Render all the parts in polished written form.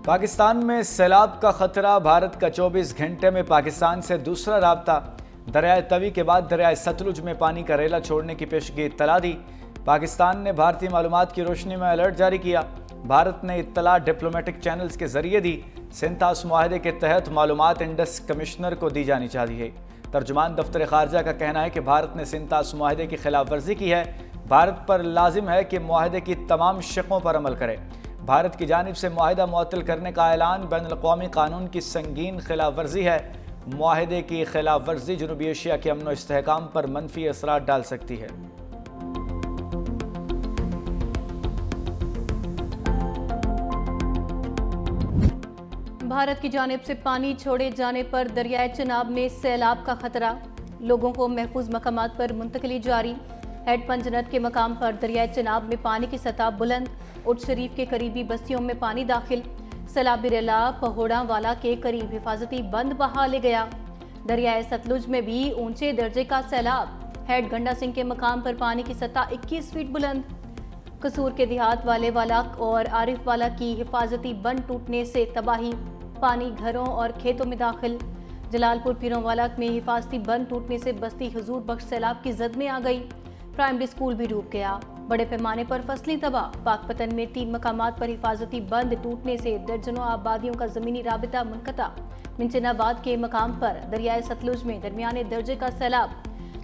पाकिस्तान में सैलाब का खतरा। भारत का 24 घंटे में पाकिस्तान से दूसरा राब्ता। दरियाए तवी के बाद दरियाए सतलुज में पानी का रेला छोड़ने की पेशगी इत्तला दी। पाकिस्तान ने भारतीय मालूमात की रोशनी में अलर्ट जारी किया। भारत ने इत्तला डिप्लोमेटिक चैनल्स के जरिए दी। सिंतास मुआहदे के तहत मालूमात इंडस कमिश्नर को दी जानी चाहिए। तर्जुमान दफ्तर खारजा का कहना है कि भारत ने सिंतास मुआहदे की खिलाफ वर्जी की है। भारत पर लाजिम है कि मुआहदे की तमाम शिकों पर अमल करे। भारत की जानिब से मुआहदा मुअत्तल करने का ऐलान बैनुल-अक़वामी कानून की संगीन खिलाफ वर्जी है। मुआहदे की खिलाफ वर्जी जनूबी एशिया के अमन व इस्तेहकाम पर मनफी असरात डाल सकती है। भारत की जानिब से पानी छोड़े जाने पर दरियाए चिनाब में सैलाब का खतरा। लोगों को महफूज मकामात पर मुंतकिली जारी। हेड पंजनत के मकाम पर दरियाए चिनाब में पानी की सतह बुलंद। उट शरीफ के करीबी बस्तियों में पानी दाखिल। सैलाबी रेला पहोड़ा वाला के करीब हिफाजती बंद बहा ले गया। दरियाए सतलुज में भी ऊंचे दर्जे का सैलाब। हेड गंडा सिंह के मकाम पर पानी की सतह 21 फीट बुलंद। कसूर के देहात वाला और आरिफ वाला की हिफाजती बंद टूटने से तबाही। पानी घरों और खेतों में दाखिल। जलालपुर पीरोंवाला में हिफाजती बंद टूटने से बस्ती हुजूर बख्श सैलाब की जद में आ गई। प्राइमरी स्कूल भी डूब गया। बड़े पैमाने पर फसलें तबाह। पाकपतन में 3 मकामात पर हिफाजती बंद टूटने से दर्जनों आबादियों का जमीनी राबिता मुनक़ता। मिंचनाबाद के मकाम पर दरियाए सतलुज में दरमियाने दर्जे का सैलाब।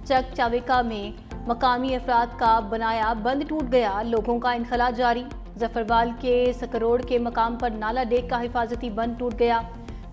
चक चाविका में मकामी अफराद का बनाया बंद टूट गया। लोगों का इनखला जारी। जफरवाल के सकरोड़ के मकाम पर नाला डेक का हिफाजती बंद टूट गया।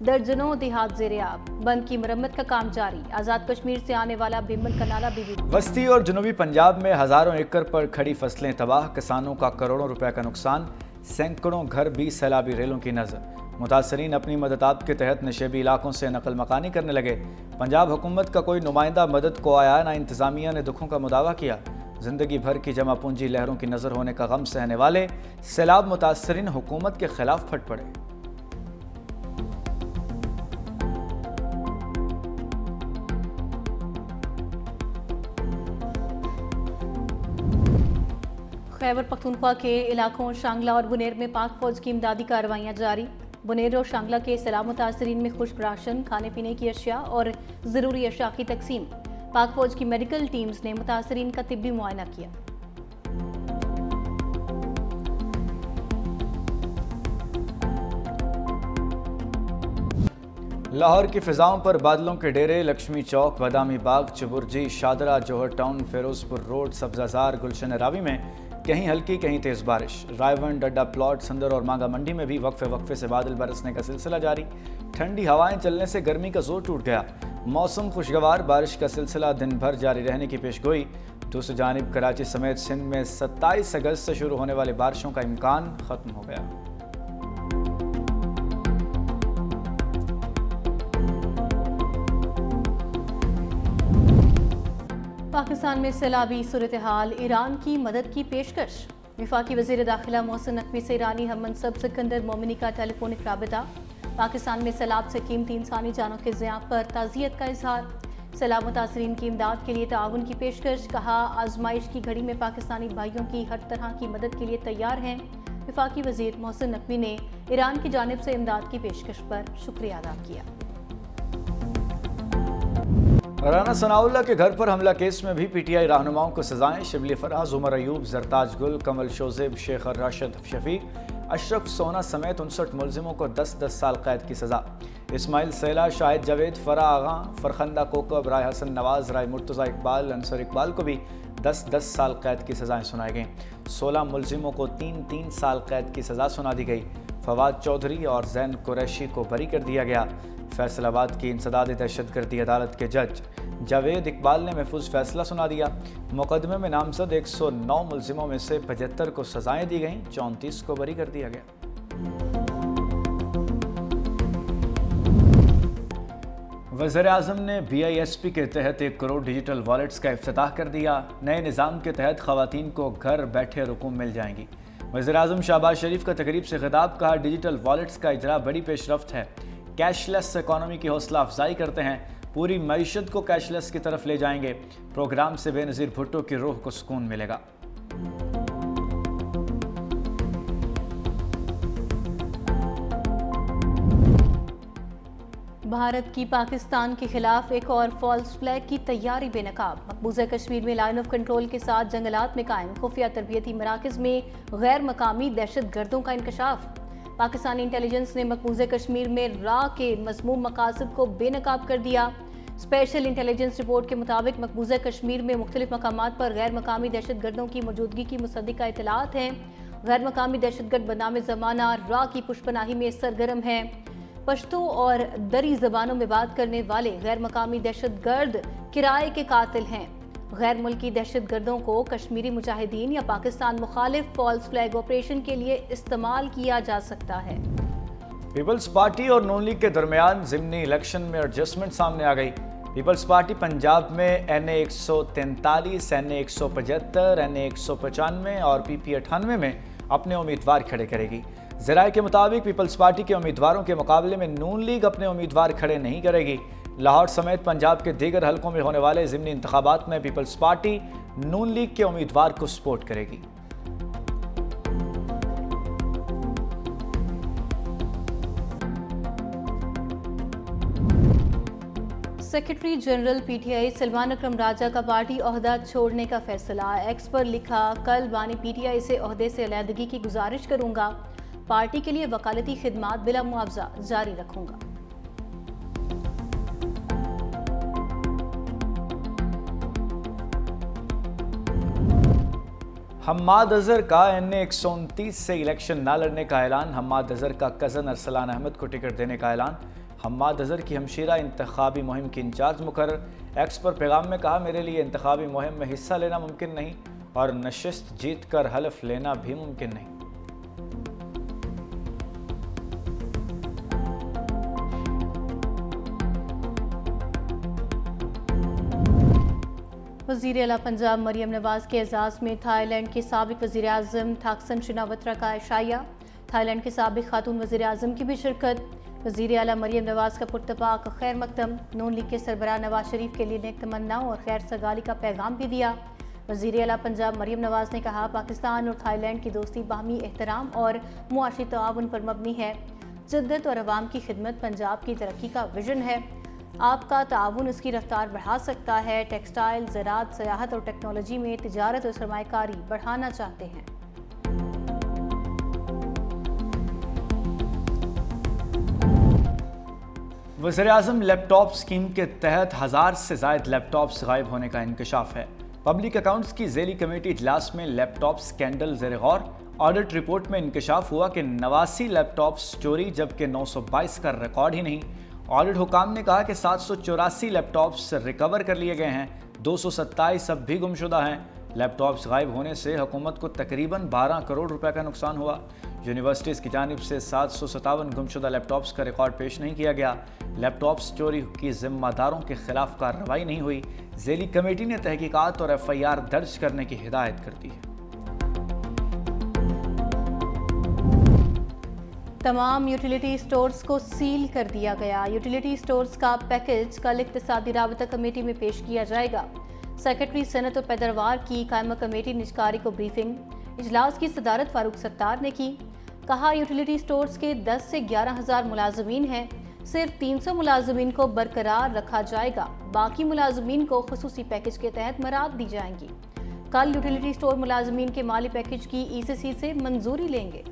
दर्जनों देहात ज़ेर-ए-आब। बंद की मरम्मत का काम जारी। आज़ाद कश्मीर से आने वाला भीमल का नाला भी वस्ती और जनूबी पंजाब में हज़ारों एकड़ पर खड़ी फसलें तबाह। किसानों का करोड़ों रुपए का नुकसान। सैकड़ों घर भी सैलाबी रेलों की नज़र। मुतासरीन अपनी मददात के तहत नशेबी इलाकों से नकल मकानी करने लगे। पंजाब हुकूमत का कोई नुमाइंदा मदद को आया, ना इंतज़ामिया ने दुखों का मुदावा किया। जिंदगी भर की जमा पूंजी लहरों की नज़र होने का गम सहने वाले सैलाब मुतासरीन हुकूमत के खिलाफ फट पड़े। खैबर पख्तूनख्वा के इलाकों शांगला और बुनेर में पाक फौज की इमदादी कार्रवाइयाँ जारी। बुनेर और शांगला के सैलाब मुतासरीन में खुश्क राशन, खाने पीने की अशिया और ज़रूरी अशिया की तकसीम। पाक फौज की मेडिकल टीम्स ने मुतासरीन का तिब्बी मुआयना किया। लाहौर की फिजाओं पर बादलों के डेरे। लक्ष्मी चौक, बादामी बाग, चबुर्जी, शादरा, जौहर टाउन, फिरोजपुर रोड, सब्जाजार, गुलशन रावी में कहीं हल्की कहीं तेज़ बारिश। रायवन, डड्डा प्लॉट, संदर और मांगा मंडी में भी वक्फे वक्फे से बादल बरसने का सिलसिला जारी। ठंडी हवाएं चलने से गर्मी का जोर टूट गया। मौसम खुशगवार। बारिश का सिलसिला दिन भर जारी रहने की पेशगोई। दूसरी जानिब कराची समेत सिंध में 27 अगस्त से शुरू होने वाली बारिशों का इम्कान ख़त्म हो गया। पाकिस्तान में सैलाबी सूरत हाल। ईरान की मदद की पेशकश। वफाकी वज़ीर दाखिला मोहसिन नकवी से ईरानी हम मनसब सिकंदर मोमिनी का टेलीफोनिक राबिता। पाकिस्तान में सैलाब से कीमती इंसानी जानों के ज़िया पर ताज़ियत का इजहार। सैलाब मुतासरीन की इमदाद के लिए ताउन की पेशकश। कहा, आजमाइश की घड़ी में पाकिस्तानी भाइयों की हर तरह की मदद के लिए तैयार हैं। वफाकी वज़ीर मोहसिन नकवी ने ईरान की जानिब से इमदाद की पेशकश पर शुक्रिया अदा किया। राना सनाउल्लाह के घर पर हमला केस में भी पीटीआई रहनुमाओं को सजाएं। शिबली फराज, उमर अयूब, जरताज गुल, कमल शोजेब, शेख राशिद शफीक, अशरफ सोना समेत 59 मुलजिमों को 10-10 साल कैद की सजा। इस्माइल सैला, शाहिद जावेद, फरा आगा, फरखंदा कोकब, राय हसन नवाज, राय मुर्तज़ा इकबाल, अंसर इकबाल को भी 10-10 साल कैद की सजाएं सुनाई गईं। 16 मुलजिमों को 3-3 साल कैद की सजा सुना दी गई। फवाद चौधरी और जैन कुरैशी को बरी कर दिया गया। फैसलाबाद की इंसदाद दहशतगर्दी अदालत के जज जावेद इकबाल ने महफूज फैसला सुना दिया। मुकदमे में नामजद 109 मुलजिमों में से 75 को सजाएं दी गईं, 34 को बरी कर दिया गया। वज़ीर-ए-आज़म ने BISP के तहत 1 करोड़ डिजिटल वॉलेट्स का इफ्तिताह कर दिया। नए निज़ाम के तहत ख़वातीन को घर बैठे रकूम मिल जाएंगी। वज़ीर-ए-आज़म शहबाज शरीफ का तकरीब से खिताब। कहा, डिजिटल वॉलेट्स का इजरा बड़ी पेशरफ्त है। कैशलेस इकॉनमी की हौसला अफजाई करते हैं। पूरी मईशत को कैशलेस की तरफ ले जाएंगे। प्रोग्राम से बेनज़ीर भुट्टो की रूह को सुकून मिलेगा। भारत की पाकिस्तान के खिलाफ एक और फॉल्स फ्लैग की तैयारी बेनकाब। मकबूजा कश्मीर में लाइन ऑफ कंट्रोल के साथ जंगलात में कायम खुफिया तरबियती मराकज में गैर मकामी दहशत गर्दों का इंकशाफ। पाकिस्तानी इंटेलिजेंस ने मकबूजा कश्मीर में रा के मज़मूम मकासद को बेनकाब कर दिया। स्पेशल इंटेलिजेंस रिपोर्ट के मुताबिक मकबूजा कश्मीर में मुख्तलिफ मकामात पर गैर मकामी दहशत गर्दों की मौजूदगी की मुसद्दिका इतलात हैं। गैर मकामी दहशत गर्द बनाम ज़माना रा की पुष्पनाही में सरगर्म है। पश्तो और दरी ज़बानों में बात करने वाले गैर मकामी दहशत गर्द किराए के कातिल हैं। गैर मुल्की दहशत गर्दों को कश्मीरी मुजाहिदीन या पाकिस्तान मुखालिफ फॉल्स फ्लैग ऑपरेशन के लिए इस्तेमाल किया जा सकता है। पीपल्स पार्टी और नून लीग के दरमियान ज़िमनी इलेक्शन में एडजस्टमेंट सामने आ गई। पीपल्स पार्टी पंजाब में NA 143, NA 175, NA 195 और PP 98 में अपने उम्मीदवार खड़े करेगी। ज़राए के मुताबिक पीपल्स पार्टी के उम्मीदवारों के मुकाबले में नून लीग अपने उम्मीदवार खड़े नहीं करेगी। लाहौर समेत पंजाब के दीगर हलकों में होने वाले ज़िमनी इंतखाबात में पीपल्स पार्टी नून लीग के उम्मीदवार को सपोर्ट करेगी। सेक्रेटरी जनरल PTI सलमान अकरम राजा का पार्टी ओहदा छोड़ने का फैसला। एक्स पर लिखा, कल बानी PTI से ओहदे से अलहदगी की गुजारिश करूंगा। पार्टी के लिए वकालती खिदमात बिला मुआवजा जारी रखूंगा। हम्माद अजहर का NA 129 से इलेक्शन न लड़ने का ऐलान। हम्माद अजहर का कज़न अरसलान अहमद को टिकट देने का ऐलान। हम्माद अजहर की हमशीरा इंतखाबी मुहिम की इंचार्ज मुकर्रर। एक्स पर पैगाम में कहा, मेरे लिए इंतखाबी मुहिम में हिस्सा लेना मुमकिन नहीं और नशिस्त जीत कर हलफ लेना भी मुमकिन नहीं। वज़ीर आला पंजाब मरियम नवाज के एजाज़ में थाईलैंड के साबिक वज़ीर आज़म थाकसन शिनावत्रा का एशाया। थाईलैंड के साबिक खातून वज़ीर आज़म की भी शिरकत। वज़ीर आला मरियम नवाज का पुरतपाक खैर मकदम। नून लीग के सरबराह नवाज शरीफ के लिए नेक तमन्नाओं और खैर सगाली का पैगाम भी दिया। वज़ीर आला पंजाब मरियम नवाज ने कहा, पाकिस्तान और थाईलैंड की दोस्ती बाहमी एहतराम और मुआशी ताउन पर मबनी है। जिद्दत और अवाम की खिदमत पंजाब की तरक्की का विजन है। आपका ताउन इसकी रफ्तार बढ़ा सकता है। टेक्सटाइल, ज़राअत, सयाहत और टेक्नोलॉजी में तिजारत और सरमायाकारी बढ़ाना चाहते हैं। वज़ीर-ए-आज़म लैपटॉप स्कीम के तहत 1000 से ज़ायद लैपटॉप्स गायब होने का इंकशाफ है। पब्लिक अकाउंट्स की ज़ेली कमेटी इजलास में लैपटॉप स्कैंडल ज़ेर गौर। ऑडिट रिपोर्ट में इंकशाफ हुआ कि 89 लैपटॉप्स चोरी जबकि 922 का रिकॉर्ड ही नहीं। ऑडिट हुकाम ने कहा कि 784 लैपटॉप्स रिकवर कर लिए गए हैं, 227 अब भी गुमशुदा हैं। लैपटॉप्स गायब होने से हुकूमत को तकरीबन 12 करोड़ रुपए का नुकसान हुआ। यूनिवर्सिटीज़ की जानिब से 757 गुमशुदा लैपटॉप्स का रिकॉर्ड पेश नहीं किया गया। लैपटॉप्स चोरी की जिम्मेदारों के खिलाफ कार्रवाई नहीं हुई। ज़ेली कमेटी ने तहकीकात और FIR दर्ज करने की हिदायत कर दी है। तमाम यूटिलिटी स्टोर्स को सील कर दिया गया। यूटिलिटी स्टोर्स का पैकेज कल इक्तिसादी राबता कमेटी में पेश किया जाएगा। सेक्रेटरी सनत और पैदावार की कायमा कमेटी निजकारी को ब्रीफिंग। इजलास की सदारत फारूक सत्तार ने की। कहा, यूटिलिटी स्टोर्स के 10 से 11 हज़ार मुलाजमीन हैं। सिर्फ 300 मुलाजमीन को बरकरार रखा जाएगा। बाकी मुलाजमीन को खुसूसी पैकेज के तहत मराद दी जाएंगी। कल यूटिलिटी स्टोर मुलाजमीन के माली पैकेज की ECC से मंजूरी लेंगे।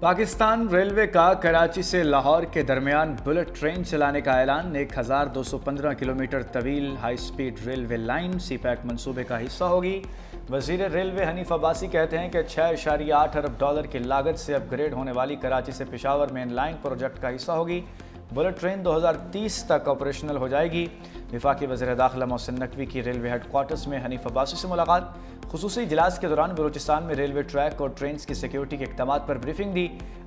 पाकिस्तान रेलवे का कराची से लाहौर के दरमियान बुलेट ट्रेन चलाने का ऐलान। 1215 किलोमीटर तवील high speed railway line CPEC मंसूबे का हिस्सा होगी। वज़ीर रेलवे हनीफ अब्बासी कहते हैं कि $6.8 अरब की लागत से अपग्रेड होने वाली कराची से पेशावर मेन लाइन प्रोजेक्ट का हिस्सा होगी। बुलेट ट्रेन 2030 तक ऑपरेशनल हो जाएगी। वफाकी वज़ीर दाखिला मोहसिन नकवी की रेलवे हेडक्वार्टर्स में हनीफ अब्बासी से मुलाकात। खुसूसी इजलास के दौरान बलूचिस्तान में रेलवे ट्रैक और ट्रेन की सिक्योरिटी के इक़दामात पर ब्रीफिंग दी।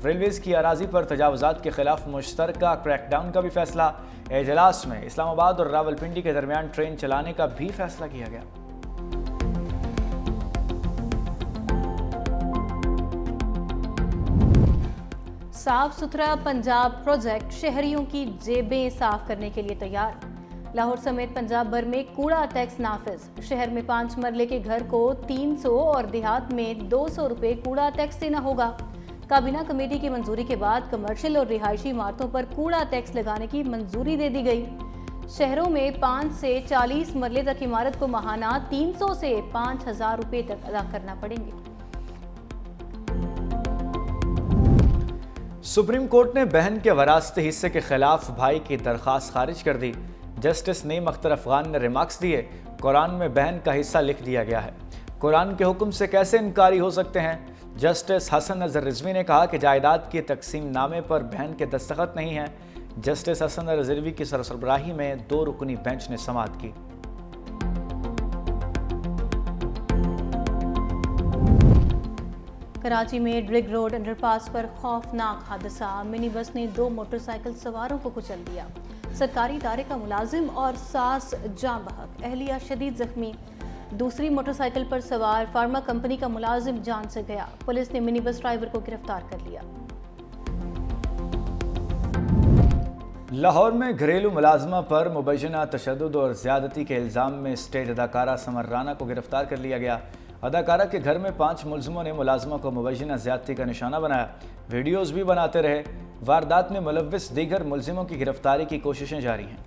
रेलवेज़ की अराजी पर तजावुज़ात के खिलाफ मुश्तरका क्रैकडाउन का भी फैसला। इजलास में इस्लामाबाद और रावलपिंडी के दरमियान ट्रेन चलाने का भी फैसला किया गया। साफ सुथरा पंजाब प्रोजेक्ट शहरियों की जेबें साफ करने के लिए तैयार। लाहौर समेत पंजाब भर में कूड़ा टैक्स नाफिज। शहर में 5 मरले के घर को 300 और देहात में 200 रुपये कूड़ा टैक्स देना होगा। काबीना कमेटी की मंजूरी के बाद कमर्शियल और रिहायशी इमारतों पर कूड़ा टैक्स लगाने की मंजूरी दे दी गई। शहरों में 5 से 40 मरले तक इमारत को माहाना 300 से 5,000 रुपए तक अदा करना पड़ेंगे। सुप्रीम कोर्ट ने बहन के वरासती हिस्से के खिलाफ भाई की दरखास्त खारिज कर दी। जस्टिस नईम अख्तर अफगान ने रिमार्क्स दिए, कुरान में बहन का हिस्सा लिख दिया गया है, कुरान के हुक्म से कैसे इनकारी हो सकते हैं। जस्टिस हसन नजर रिजवी ने कहा कि जायदाद के तकसीम नामे पर बहन के दस्तखत नहीं हैं। जस्टिस हसन नजर रिजवी की सरबराही में 2 रुकनी बेंच ने समाअत की। कराची में ड्रिग रोड अंडरपास पर खौफनाक हादसा, मिनी बस ने 2 मोटरसाइकिल सवारों को कुचल दिया। सरकारी इदारे का मुलाजिम और सास जाँ बहक, अहलिया शदीद जख्मी। दूसरी मोटरसाइकिल पर सवार फार्मा कंपनी का मुलाजिम जान से गया। पुलिस ने मिनी बस ड्राइवर को गिरफ्तार कर लिया। लाहौर में घरेलू मुलाजमा पर मुबैना तशद्दुद और ज़्यादती के इल्ज़ाम में स्टेज अदाकारा समर राना को गिरफ्तार कर लिया गया। अदाकारा के घर में 5 मुलजिमों ने मुलाजमा को मुबैना ज़्यादती का निशाना बनाया, वीडियोज़ भी बनाते रहे। वारदात में मुलव्विस दीगर मुलजिमों की गिरफ्तारी की कोशिशें जारी हैं।